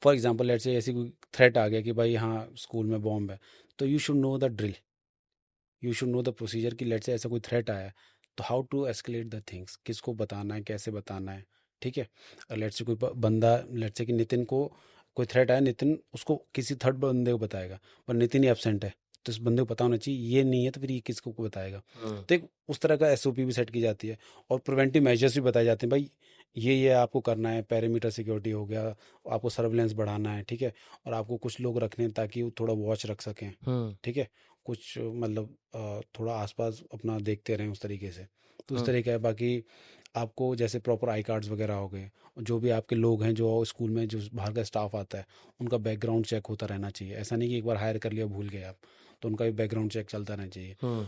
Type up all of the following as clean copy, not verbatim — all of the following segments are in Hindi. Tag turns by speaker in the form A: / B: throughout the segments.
A: फॉर एग्जांपल लेट्स से ऐसी कोई थ्रेट आ गया कि भाई हाँ स्कूल में बॉम्ब है, तो you should know the drill, you should know the procedure कि लेट्स से ऐसा कोई थ्रेट आया है तो how to escalate the things, किसको बताना है, कैसे बताना है। ठीक है, लेट्स से कोई बंदा, लेट्स से कि नितिन को कोई थ्रेट आया, नितिन उसको किसी थर्ड बंदे को बताएगा, पर नितिन ही एबसेंट है तो इस बंदे को पता होना चाहिए ये नहीं है, तो फिर ये किसको को बताएगा।
B: हम्म।
A: तो एक उस तरह का एसओपी भी सेट की जाती है, और प्रिवेंटिव मेजर्स भी बताए जाते हैं, भाई ये आपको करना है, पेरीमीटर सिक्योरिटी हो गया, आपको सर्विलेंस बढ़ाना है। ठीक है, और आपको कुछ लोग रखने हैं ताकि वो थोड़ा वॉच रख सकें।
B: हम्म।
A: ठीक है, कुछ मतलब थोड़ा आसपास अपना देखते रहें उस तरीके से। तो इस
B: हम्म।
A: तरीके है। बाकी आपको जैसे प्रॉपर आई कार्ड्स वगैरह हो गए, जो भी आपके लोग हैं जो स्कूल में जो बाहर का स्टाफ आता है उनका बैकग्राउंड चेक होता रहना चाहिए। ऐसा नहीं कि एक बार हायर कर लिया भूल गए आप, तो उनका भी बैकग्राउंड चेक चलता रहना चाहिए।
B: हम्म।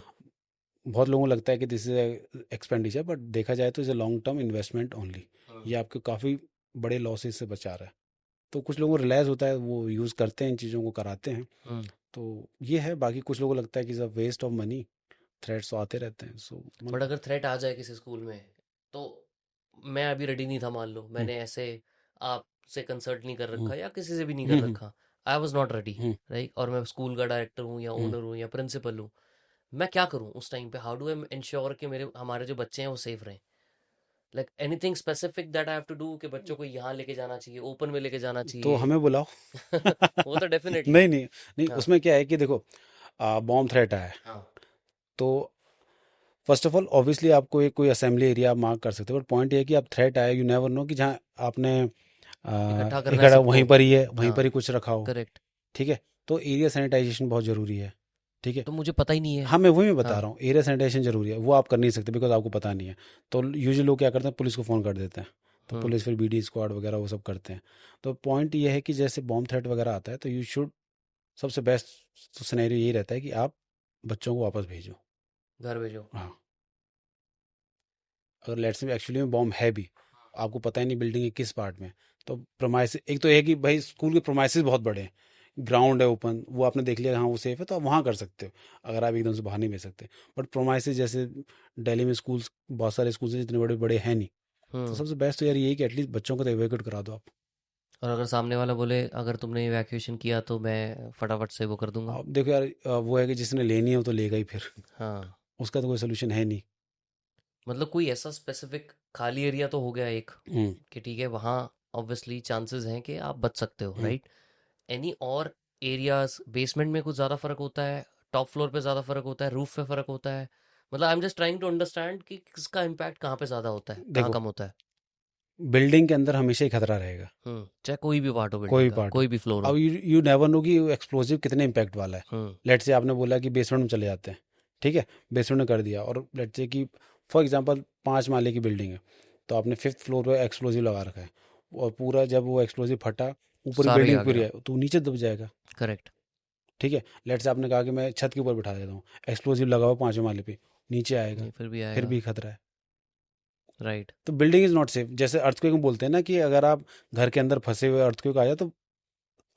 A: बहुत लोगों को लगता है कि दिस इज एक्सपेंडिचर, बट देखा जाए तो is a long term investment only.
B: Hmm.
A: ये आपको काफ़ी बड़े लॉसेस से बचा रहा है। तो कुछ लोगों को रियलाइज़ होता है, वो यूज़ करते हैं, इन चीज़ों को कराते हैं।
B: हम्म।
A: तो ये है। बाकी कुछ लोगों को लगता है कि is a waste of money, threats तो आते रहते हैं, सो
B: बट
A: मतलब।
B: अगर थ्रेट आ जाए किसी स्कूल में, तो मैं अभी रेडी नहीं था, मान लो
A: हम्म,
B: मैंने ऐसे आपसे कंसल्ट नहीं कर
A: हम्म,
B: रखा या किसी से भी नहीं कर
A: हम्म,
B: रखा, I was not ready,
A: hmm,
B: right, और मैं स्कूल का डायरेक्टर हूँ या
A: हम्म।
B: ओनर हूँ या प्रिंसिपल हूँ, मैं क्या करूँ उस टाइम पे? हाउ डू आई इंश्योर कि मेरे हमारे जो बच्चे हैं वो सेफ रहें? Like anything specific that I have to do कि बच्चों को यहाँ लेके जाना चाहिए, ओपन में लेके जाना
A: तो
B: चाहिए?
A: हमें बुलाओ।
B: वो तो डेफिनेटली।
A: नहीं नहीं नहीं,
B: हाँ।
A: उसमें क्या है कि देखो, बॉम्ब थ्रेट आया है,
B: हाँ।
A: तो फर्स्ट ऑफ ऑल ऑब्वियसली आपको एक कोई असेंबली एरिया आप मार्क कर सकते हो, बट पॉइंट ये है कि आप थ्रेट आया, यू नेवर नो कि जहाँ आपने
B: इकट्ठा करना है
A: इकट्ठा
B: सबको।
A: वहीं पर ही है, वहीं
B: हाँ।
A: पर ही कुछ रखा हो।
B: करेक्ट।
A: ठीक है, तो एरिया सैनिटाइजेशन बहुत ज़रूरी है। ठीक है,
B: तो मुझे पता ही नहीं है।
A: हाँ मैं वही मैं बता
B: हाँ।
A: रहा हूँ, एरिया सैनिटाइजेशन जरूरी है, वो आप कर नहीं सकते बिकॉज आपको पता नहीं है। तो यूजुअली लोग क्या करते हैं, पुलिस को फ़ोन कर देते हैं, तो
B: हम्म।
A: पुलिस फिर बीडी स्क्वाड वगैरह वो सब करते हैं। तो पॉइंट ये है कि जैसे बॉम्ब थ्रेट वगैरह आता है तो यू शुड, सबसे बेस्ट सिनेरियो यही रहता है कि आप बच्चों को वापस भेजो।
B: घर भेजो।
A: हाँ, अगर लेट्स में एक्चुअली में बॉम्ब है भी, आपको पता ही नहीं बिल्डिंग के किस पार्ट में, तो प्रोमाइस एक तो है कि भाई स्कूल के प्रोमाइसेस बहुत बड़े हैं, ग्राउंड है ओपन, वो आपने देख लिया हाँ वो सेफ है, तो आप वहाँ कर सकते हो, अगर आप एकदम से बाहर नहीं भेज सकते। बट प्रोमाइसेस जैसे दिल्ली में स्कूल्स, बहुत सारे स्कूल्स हैं जितने बड़े बड़े हैं नहीं, तो
B: हम्म।
A: सबसे बेस्ट तो यार यही कि एटलीस्ट बच्चों को तो एवेक्यूट करा दो आप।
B: और अगर सामने वाला बोले अगर तुमने इवैक्यूएशन किया तो मैं फटाफट से वो कर दूंगा?
A: अब देखो यार, वो है कि जिसने लेनी है वो तो लेगा ही फिर,
B: हाँ।
A: उसका तो कोई सोल्यूशन है नहीं।
B: मतलब कोई ऐसा स्पेसिफिक खाली एरिया तो हो गया एक,
A: हम्म,
B: कि ठीक है वहाँ ऑब्वियसली चांसेस हैं कि आप बच सकते हो,
A: हम्म।
B: राइट? एनी और एरियाज, बेसमेंट में कुछ ज़्यादा फर्क होता है, टॉप फ्लोर पे ज़्यादा फर्क होता है, रूफ पे फर्क होता है? मतलब I am just trying to understand कि किसका इम्पैक्ट कहाँ पे ज़्यादा होता है, कहाँ
A: देखो,
B: कम होता है।
A: बिल्डिंग के अंदर हमेशा ही खतरा रहेगा,
B: चाहे कोई भी पार्ट हो बिल्डिंग
A: कोई
B: का,
A: पार्ट हो।
B: कोई भी फ्लोर
A: अब
B: हो।
A: यू नेवर नो कि एक्सप्लोसिव कितने इम्पैक्ट वाला है।
B: हम्म।
A: लेट से आपने बोला कि बेसमेंट में चले जाते हैं, ठीक है, बेसमेंट में कर दिया, और लेट से कि फॉर एग्जांपल 5 माले की बिल्डिंग है, तो आपने फिफ्थ फ्लोर पे एक्सप्लोसिव लगा रखा है, और पूरा जब वो एक्सप्लोसिव फटा, ऊपर
B: सारा ही
A: बिल्डिंग
B: आ
A: पूरी
B: गया।
A: है तो नीचे दब जाएगा।
B: करेक्ट।
A: ठीक है, लेट से आपने कहा कि मैं छत के ऊपर बिठा देता हूँ, एक्सप्लोसिव लगा हुआ 5वें माले पे, नीचे आएगा,
B: नहीं, फिर भी
A: फिर
B: आएगा।
A: भी खतरा है।
B: राइट।
A: तो बिल्डिंग इज नॉट सेफ। जैसे अर्थक्वेक में बोलते हैं ना कि अगर आप घर के अंदर फंसे हुए अर्थक्वेक आ जाए तो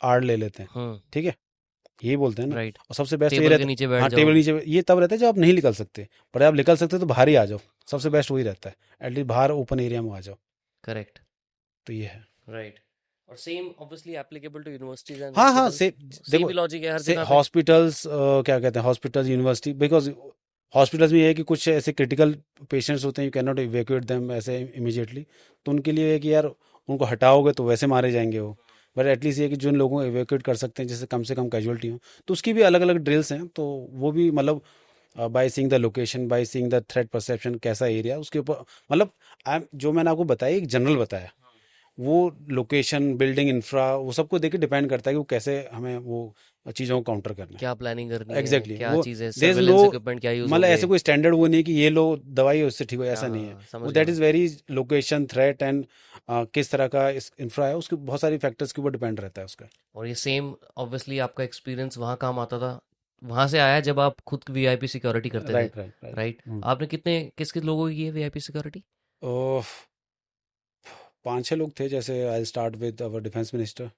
A: आड़ ले लेते हैं।
B: हम्म।
A: ठीक है, यही बोलते हैं ना।
B: राइट।
A: और सबसे बेस्ट तो ये
B: टेबल के
A: रहता
B: नीचे
A: है,
B: बैठ
A: हाँ
B: जाओ।
A: टेबल नीचे, ये तब रहता है जब आप नहीं निकल सकते, पर आप निकल सकते हो तो बाहर ही आ जाओ, सबसे बेस्ट वही रहता है, एटलीस्ट बाहर ओपन एरिया में आ जाओ।
B: करेक्ट।
A: तो ये है।
B: राइट। और same obviously applicable to universities and
A: हाँ हाँ,
B: हॉस्पिटल्स।
A: से
B: सेम ही
A: देखो,
B: लॉजिक है हर
A: से
B: जगह पे।
A: हॉस्पिटल्स, क्या कहते हैं, हॉस्पिटल्स यूनिवर्सिटी, बिकॉज हॉस्पिटल्स में ये है कि कुछ ऐसे क्रिटिकल पेशेंट्स होते हैं, you can not evacuate them ऐसे इमीडिएटली, तो उनके लिए है कि यार उनको हटाओगे तो वैसे मारे जाएंगे वो। बट एटलीस्ट ये है कि जिन लोगों को इवैक्यूएट कर सकते हैं जिससे कम से कम कैजुअलिटी हो, तो उसकी भी अलग अलग ड्रिल्स हैं, तो वो भी मतलब by seeing the location, by seeing the threat perception, कैसा एरिया उसके ऊपर, मतलब आई जो मैंने आपको बताया एक जनरल बताया, वो लोकेशन, बिल्डिंग, इंफ्रा, वो सबको देख के डिपेंड करता है कि वो कैसे हमें वो चीज़ों को काउंटर करना
B: क्या प्लानिंग करनी
A: है।
B: है,
A: एग्जैक्टली
B: क्या
A: वो,
B: चीज़ें,
A: there is no,
B: surveillance equipment क्या यूज़
A: मतलब
B: होंगे।
A: ऐसे कोई स्टैंडर्ड वो नहीं है कि ये लो दवाई है उससे ठीक हो, ऐसा नहीं है।
B: हाँ, समझ
A: वो दैट
B: गया।
A: Is very location, threat and किस तरह का इंफ्रा है, उसके बहुत सारी फैक्टर्स के ऊपर डिपेंड रहता है उसका।
B: और ये सेम ऑब्वियसली आपका एक्सपीरियंस वहाँ काम आता था, वहाँ से आया जब आप खुद वीआईपी सिक्योरिटी करते थे,
A: राइट राइट राइट।
B: राइट? आपने कितने किस किस लोगों की की है वीआईपी सिक्योरिटी?
A: 5-6 लोग थे, जैसे I start with our defence minister,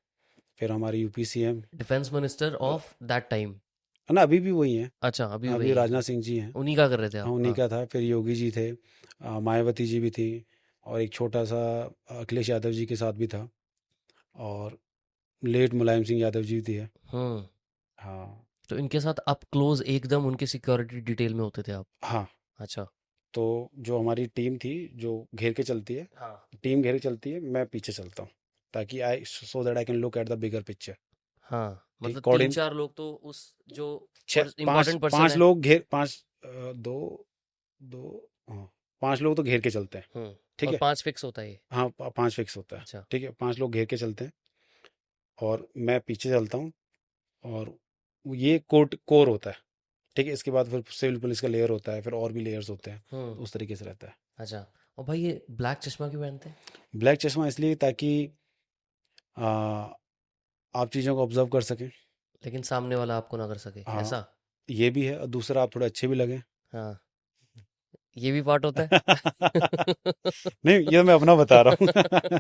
A: फिर हमारे UP CM,
B: defence minister of that time?
A: है ना, अभी भी वही हैं,
B: अच्छा, अभी
A: अभी
B: वही है।
A: राजनाथ सिंह जी हैं।
B: उन्हीं का कर रहे थे
A: हाँ
B: आप?
A: उन्हीं
B: हाँ।
A: का था, फिर योगी जी थे, मायावती जी भी थी, और एक छोटा सा अखिलेश यादव जी के साथ भी था, और लेट मुलायम सिंह यादव जी थे।
B: हम्म।
A: हाँ
B: तो इनके साथ आप क्लोज एकदम उनके सिक्योरिटी डिटेल में होते थे आप?
A: हाँ।
B: अच्छा।
A: तो जो हमारी टीम थी जो घेर के चलती है,
B: हाँ
A: टीम घेर के चलती है, मैं पीछे चलता हूँ ताकि I so that I can look at the bigger picture.
B: हाँ,
A: ठीक,
B: मतलब तीन
A: कोऑर्डिन
B: चार लोग तो उस जो
A: छः पाँच
B: इम्पोर्टेंट पर्सन
A: पाँच
B: है।
A: लोग घेर पाँच दो दो हाँ, 5 लोग तो घेर के चलते हैं। ठीक
B: और
A: है।
B: 5 फिक्स होता है ये?
A: हाँ 5 फिक्स होता है।
B: अच्छा।
A: ठीक है, 5 लोग घेर के चलते हैं और मैं पीछे चलता हूँ। और ये कोर होता है। ठीक है, इसके बाद फिर सिविल पुलिस का लेयर होता है, फिर और भी लेयर्स होते हैं।
B: हुँ।
A: तो उस तरीके से रहता है।
B: अच्छा। और भाई ये ब्लैक चश्मा क्यों पहनते हैं?
A: ब्लैक चश्मा इसलिए ताकि आ, आप चीज़ों को ऑब्जर्व कर सकें।
B: लेकिन सामने वाला आपको ना कर सके,
A: हाँ,
B: ऐसा?
A: ये भी है, और दूसरा आप थोड़े अच्छे भी लगें।
B: हाँ, ये भी पार्ट होता है?
A: नहीं, ये मैं अपना बता रहा हूँ।